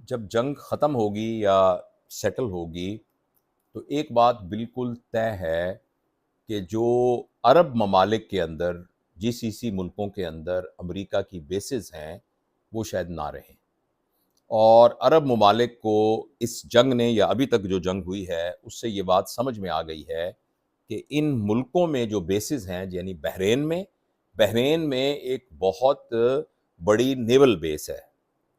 जब जंग ख़त्म होगी या सेटल होगी तो एक बात बिल्कुल तय है कि जो अरब ममालिक के अंदर जीसीसी मुल्कों के अंदर अमेरिका की बेसेस हैं वो शायद ना रहें। और अरब ममालिक को इस जंग ने या अभी तक जो जंग हुई है उससे ये बात समझ में आ गई है कि इन मुल्कों में जो बेसिस हैं, यानी बहरेन में एक बहुत बड़ी नेवल बेस है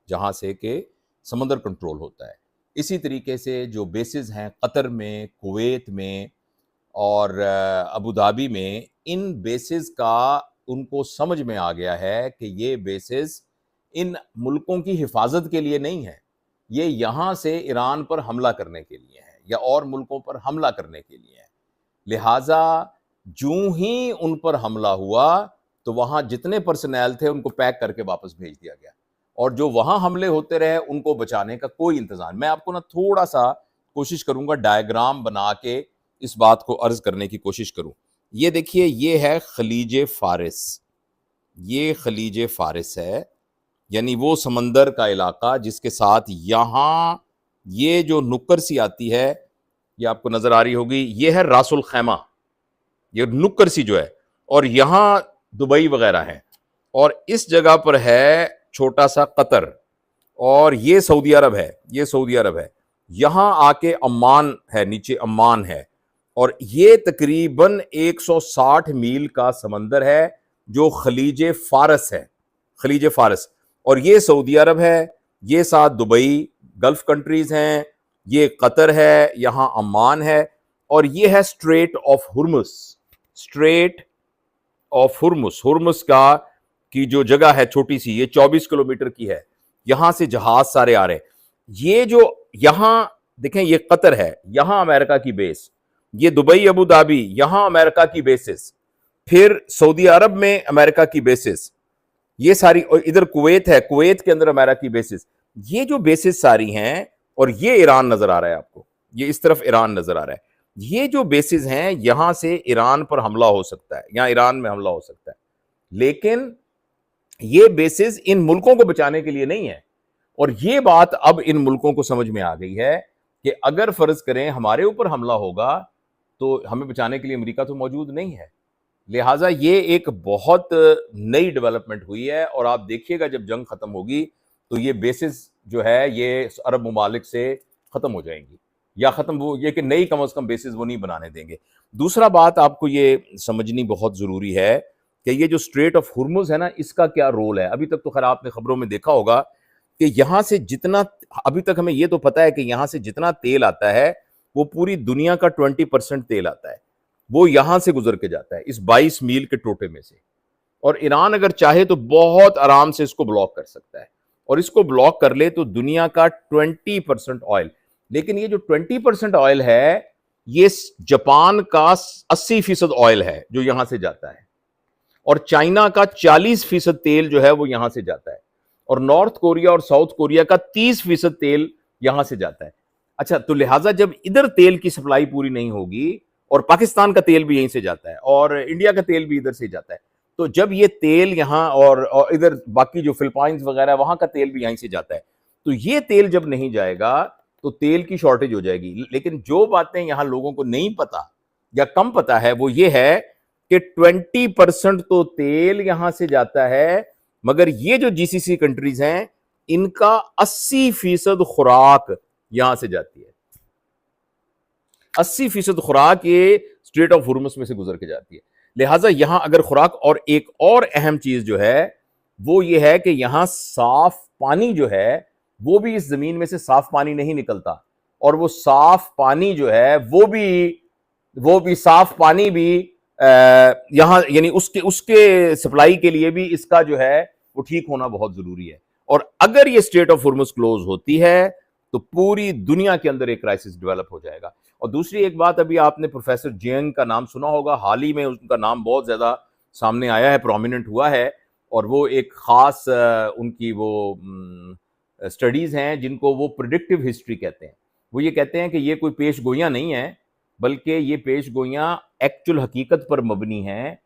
जहाँ से कि समंदर कंट्रोल होता है। इसी तरीके से जो बेसिस हैं कतर में, कुवैत में और अबू धाबी में, इन बेसिस का उनको समझ में आ गया है कि ये बेसिस इन मुल्कों की हिफाजत के लिए नहीं है, ये यहाँ से ईरान पर हमला करने के लिए है या और मुल्कों पर हमला करने के लिए है। लिहाजा जूं ही उन पर हमला हुआ तो वहां जितने पर्सनैल थे उनको पैक करके वापस भेज दिया गया और जो वहां हमले होते रहे उनको बचाने का कोई इंतजाम। मैं आपको ना थोड़ा सा कोशिश करूंगा डायग्राम बना के इस बात को अर्ज करने की कोशिश करूं। ये देखिए, ये है खलीज फारिस, ये खलीज फारिस है, यानी वो समंदर का इलाका जिसके साथ यहां ये जो नुक्कर सी आती है, ये आपको नजर आ रही होगी, ये है रासुल खैमा, ये नुक्कर सी जो है, और यहां दुबई वगैरह है, और इस जगह पर है छोटा सा कतर, और ये सऊदी अरब है, ये सऊदी अरब है, यहां आके अम्मान है, नीचे अम्मान है, और ये तकरीबन 160 मील का समंदर है जो खलीज फारस है, खलीज फारस। और ये सऊदी अरब है, ये साथ दुबई, गल्फ कंट्रीज हैं, ये कतर है, यहां अम्मान है, और ये है स्ट्रेट ऑफ हुर्मुस, स्ट्रेट ऑफ हुर्मुस। हुर्मुस का की जो जगह है छोटी सी, ये 24 किलोमीटर की है, यहां से जहाज सारे आ रहे हैं। ये जो यहां देखें, ये कतर है, यहां अमेरिका की बेस, ये दुबई अबू धाबी, यहां अमेरिका की बेसिस, फिर सऊदी अरब में अमेरिका की बेसिस, ये सारी, और इधर कुवैत है, कुवैत के अंदर अमेरिका की बेसिस, ये जो बेसिस सारी हैं, और ये ईरान नजर आ रहा है आपको, ये इस तरफ ईरान नजर आ रहा है। ये जो बेसिस हैं यहां से ईरान पर हमला हो सकता है, यहां ईरान में हमला हो सकता है, लेकिन ये बेसिस इन मुल्कों को बचाने के लिए नहीं है। और ये बात अब इन मुल्कों को समझ में आ गई है कि अगर फर्ज करें हमारे ऊपर हमला होगा तो हमें बचाने के लिए अमेरिका तो मौजूद नहीं है। लिहाजा ये एक बहुत नई डेवलपमेंट हुई है, और आप देखिएगा जब जंग खत्म होगी तो ये बेसिस जो है ये अरब ममालिक से खत्म हो जाएंगी, या खत्म वो ये कि नई कम से कम बेसिस वो नहीं बनाने देंगे। दूसरा बात आपको ये समझनी बहुत जरूरी है कि ये जो स्ट्रेट ऑफ हुर्मुज है ना, इसका क्या रोल है। अभी तक तो खैर आपने खबरों में देखा होगा कि यहां से जितना, अभी तक हमें ये तो पता है कि यहां से जितना तेल आता है वो पूरी दुनिया का 20% तेल आता है, वो यहां से गुजर के जाता है इस 22 मील के टोटे में से। और ईरान अगर चाहे तो बहुत आराम से इसको ब्लॉक कर सकता है, और इसको ब्लॉक कर ले तो दुनिया का 20% ऑयल, लेकिन ये जो 20% ऑयल है ये जापान का 80% ऑयल है जो यहां से जाता है, और चाइना का 40% तेल जो है वो यहां से जाता है, और नॉर्थ कोरिया और साउथ कोरिया का 30% तेल यहां से जाता है। अच्छा, तो लिहाजा जब इधर तेल की सप्लाई पूरी नहीं होगी, और पाकिस्तान का तेल भी यहीं से जाता है और इंडिया का तेल भी इधर से जाता है, तो जब ये तेल यहां और इधर बाकी जो फिलिपाइंस वगैरह वहां का तेल भी यहीं से जाता है, तो ये तेल जब नहीं जाएगा तो तेल की शॉर्टेज हो जाएगी। लेकिन जो बातें यहां लोगों को नहीं पता या कम पता है वो ये है कि 20% तो तेल यहां से जाता है, मगर ये जो जीसीसी कंट्रीज हैं इनका 80% खुराक यहां से जाती है, 80% खुराक ये स्ट्रेट ऑफ हुर्मुस में से गुजर के जाती है। लिहाजा यहां अगर खुराक, और एक और अहम चीज जो है वो ये है कि यहां साफ पानी जो है वो भी इस जमीन में से साफ पानी नहीं निकलता, और वो साफ पानी जो है वो भी साफ पानी भी यहां, यानी उसके उसके सप्लाई के लिए भी इसका जो है वो ठीक होना बहुत जरूरी है। और अगर ये स्ट्रेट ऑफ हुर्मुस क्लोज होती है तो पूरी दुनिया के अंदर एक क्राइसिस डेवलप हो जाएगा। और दूसरी एक बात, अभी आपने प्रोफेसर जियांग का नाम सुना होगा, हाल ही में उनका नाम बहुत ज्यादा सामने आया है, प्रोमिनेंट हुआ है, और वो एक खास उनकी वो स्टडीज हैं जिनको वो प्रिडिक्टिव हिस्ट्री कहते हैं। वो ये कहते हैं कि ये कोई पेश गोइयां नहीं है, बल्कि ये पेश गोइयां एक्चुअल हकीकत पर मबनी हैं।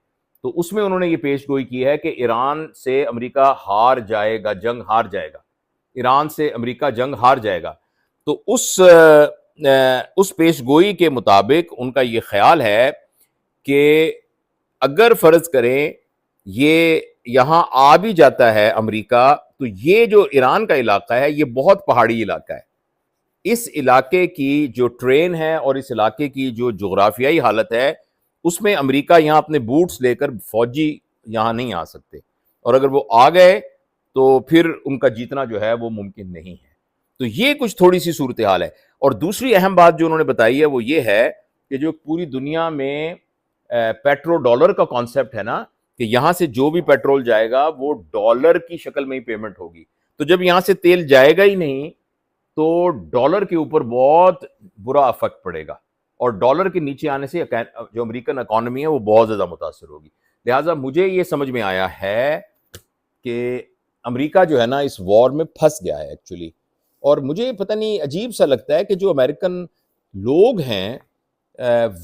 तो उसमें उन्होंने ये पेश गोई की है कि ईरान से अमेरिका हार जाएगा, जंग हार जाएगा, ईरान से अमेरिका जंग हार जाएगा। तो उस पेशगोई के मुताबिक उनका ये ख्याल है कि अगर फर्ज करें ये यहां आ भी जाता है अमेरिका, तो ये जो ईरान का इलाका है ये बहुत पहाड़ी इलाका है। इस इलाके की जो ट्रेन है और इस इलाके की जो जोग्राफियाई हालत है, उसमें अमेरिका यहां अपने बूट्स लेकर फौजी यहां नहीं आ सकते, और अगर वो आ गए तो फिर उनका जीतना जो है वो मुमकिन नहीं है। तो ये कुछ थोड़ी सी सूरत हाल है। और दूसरी अहम बात जो उन्होंने बताई है वो ये है कि जो पूरी दुनिया में पेट्रो डॉलर का कॉन्सेप्ट है ना, कि यहां से जो भी पेट्रोल जाएगा वो डॉलर की शक्ल में ही पेमेंट होगी। तो जब यहां से तेल जाएगा ही नहीं तो डॉलर के ऊपर बहुत बुरा इफेक्ट पड़ेगा, और डॉलर के नीचे आने से जो अमेरिकन इकोनॉमी है वो बहुत ज़्यादा मुतासर होगी। लिहाजा मुझे ये समझ में आया है कि अमेरिका जो है ना इस वॉर में फंस गया है एक्चुअली। और मुझे पता नहीं अजीब सा लगता है कि जो अमेरिकन लोग हैं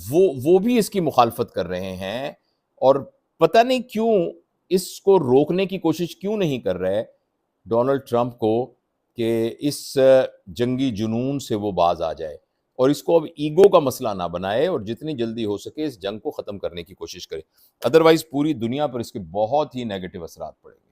वो भी इसकी मुखालफत कर रहे हैं, और पता नहीं क्यों इसको रोकने की कोशिश क्यों नहीं कर रहे डोनाल्ड ट्रंप को, कि इस जंगी जुनून से वो बाज आ जाए और इसको अब ईगो का मसला ना बनाए और जितनी जल्दी हो सके इस जंग को ख़त्म करने की कोशिश करे। अदरवाइज पूरी दुनिया पर इसके बहुत ही नेगेटिव असरात पड़ेंगे।